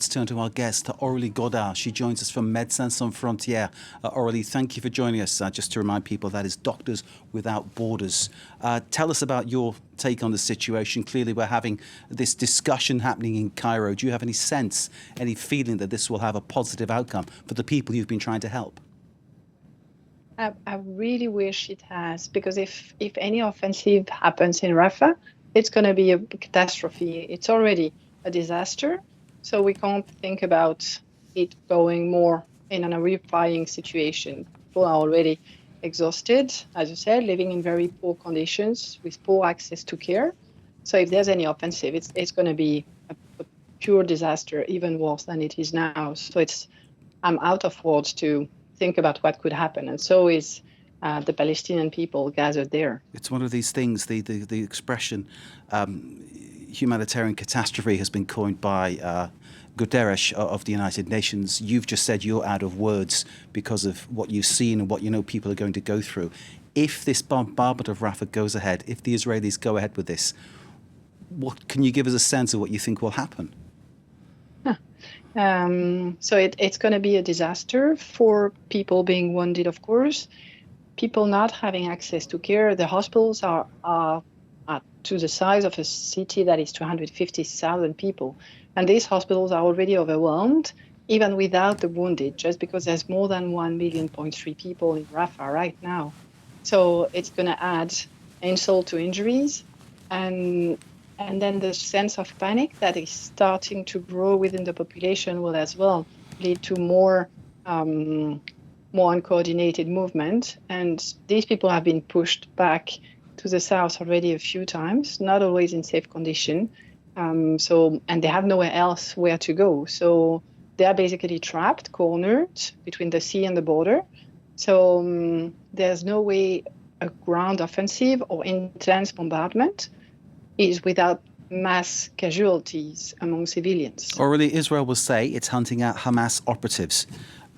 let's turn to our guest, Aurélie Godard. She joins us from Médecins Sans Frontières. Aurélie, thank you for joining us. Just to remind people, that is Doctors Without Borders. Tell us about your take on the situation. Clearly, we're having this discussion happening in Cairo. Do you have any sense, any feeling that this will have a positive outcome for the people you've been trying to help? I really wish it has, because if any offensive happens in Rafah, it's going to be a catastrophe. It's already a disaster, so we can't think about it going more in a horrifying situation. People are already exhausted, as you said, living in very poor conditions with poor access to care. So if there's any offensive, it's going to be a pure disaster, even worse than it is now. So I'm out of words to think about what could happen, and so is the Palestinian people gathered there. It's one of these things, the expression humanitarian catastrophe has been coined by Guterres of the United Nations. You've just said you're out of words because of what you've seen and what you know people are going to go through. If this bombardment of Rafah goes ahead, if the Israelis go ahead with this, what can you give us a sense of what you think will happen? So it's going to be a disaster for people being wounded, of course, people not having access to care. The hospitals are to the size of a city that is 250,000 people. And these hospitals are already overwhelmed, even without the wounded, just because there's more than 1.3 million people in Rafah right now. So it's going to add insult to injuries. And then the sense of panic that is starting to grow within the population will as well lead to more uncoordinated movement. And these people have been pushed back to the south already a few times, not always in safe condition. And they have nowhere else where to go. So they are basically trapped, cornered between the sea and the border. So there's no way a ground offensive or intense bombardment is without mass casualties among civilians. Aurélie, Israel will say it's hunting out Hamas operatives,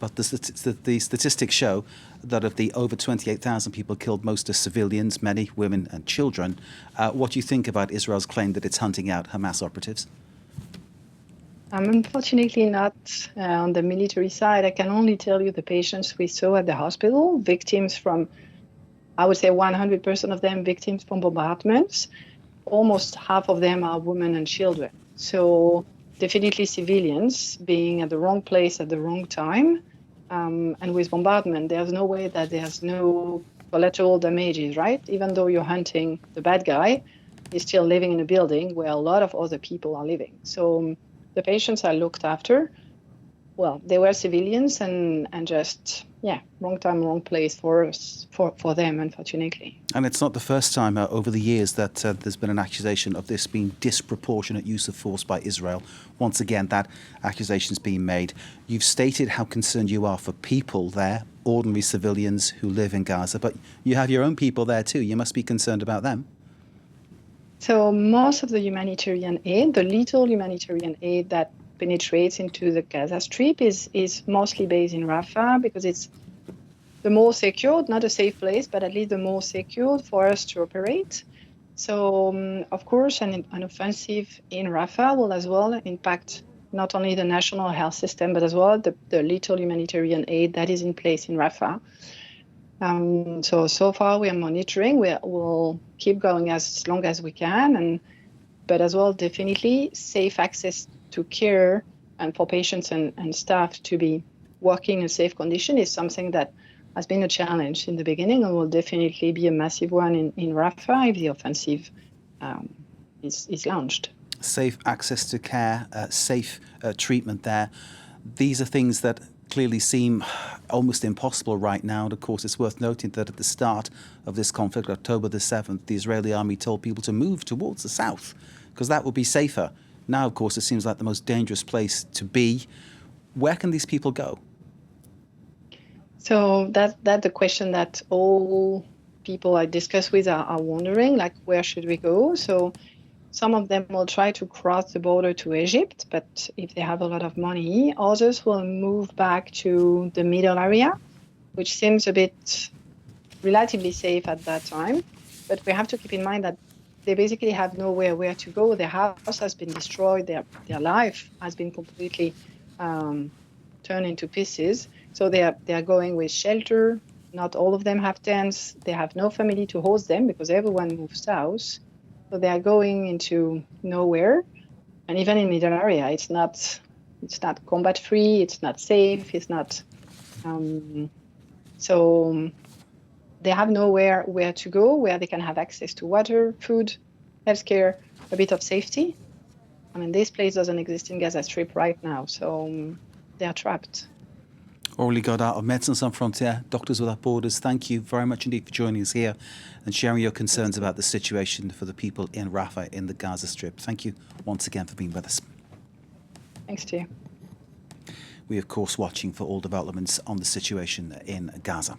but the statistics show that of the over 28,000 people killed, most are civilians, many women and children. What do you think about Israel's claim that it's hunting out Hamas operatives? I'm unfortunately not on the military side. I can only tell you the patients we saw at the hospital, victims from, I would say 100% of them victims from bombardments. Almost half of them are women and children. So definitely civilians being at the wrong place at the wrong time. And with bombardment, there's no way that there's no collateral damages, right? Even though you're hunting the bad guy, he's still living in a building where a lot of other people are living. So the patients are looked after. Well, they were civilians and just, wrong time, wrong place for them, unfortunately. And it's not the first time over the years that there's been an accusation of this being disproportionate use of force by Israel. Once again, that accusation's being made. You've stated how concerned you are for people there, ordinary civilians who live in Gaza, but you have your own people there too. You must be concerned about them. So most of the humanitarian aid, the little humanitarian aid that penetrates into the Gaza Strip is mostly based in Rafah because it's the more secured, not a safe place, but at least the more secured for us to operate. So, of course, an offensive in Rafah will as well impact not only the national health system, but as well the little humanitarian aid that is in place in Rafah. So far we are monitoring. We'll keep going as long as we can, but as well definitely safe access to care and for patients and staff to be working in safe condition is something that has been a challenge in the beginning and will definitely be a massive one in Rafah if the offensive is launched. Safe access to care, safe treatment there. These are things that clearly seem almost impossible right now. And of course, it's worth noting that at the start of this conflict, October the 7th, the Israeli army told people to move towards the south because that would be safer. Now, of course, it seems like the most dangerous place to be. Where can these people go? So that's the question that all people I discuss with are wondering, like, where should we go? So some of them will try to cross the border to Egypt, but if they have a lot of money, others will move back to the middle area, which seems a bit relatively safe at that time. But we have to keep in mind that they basically have nowhere where to go. Their house has been destroyed. Their life has been completely turned into pieces. So they are going with shelter. Not all of them have tents. They have no family to host them because everyone moved south. So they are going into nowhere. And even in middle area, it's not combat free. It's not safe. It's not. So they have nowhere where to go, where they can have access to water, food, healthcare, a bit of safety. I mean, this place doesn't exist in Gaza Strip right now, so they are trapped. Aurélie Godard of Médecins Sans Frontières, Doctors Without Borders, thank you very much indeed for joining us here and sharing your concerns about the situation for the people in Rafah in the Gaza Strip. Thank you once again for being with us. Thanks to you. We, of course, watching for all developments on the situation in Gaza.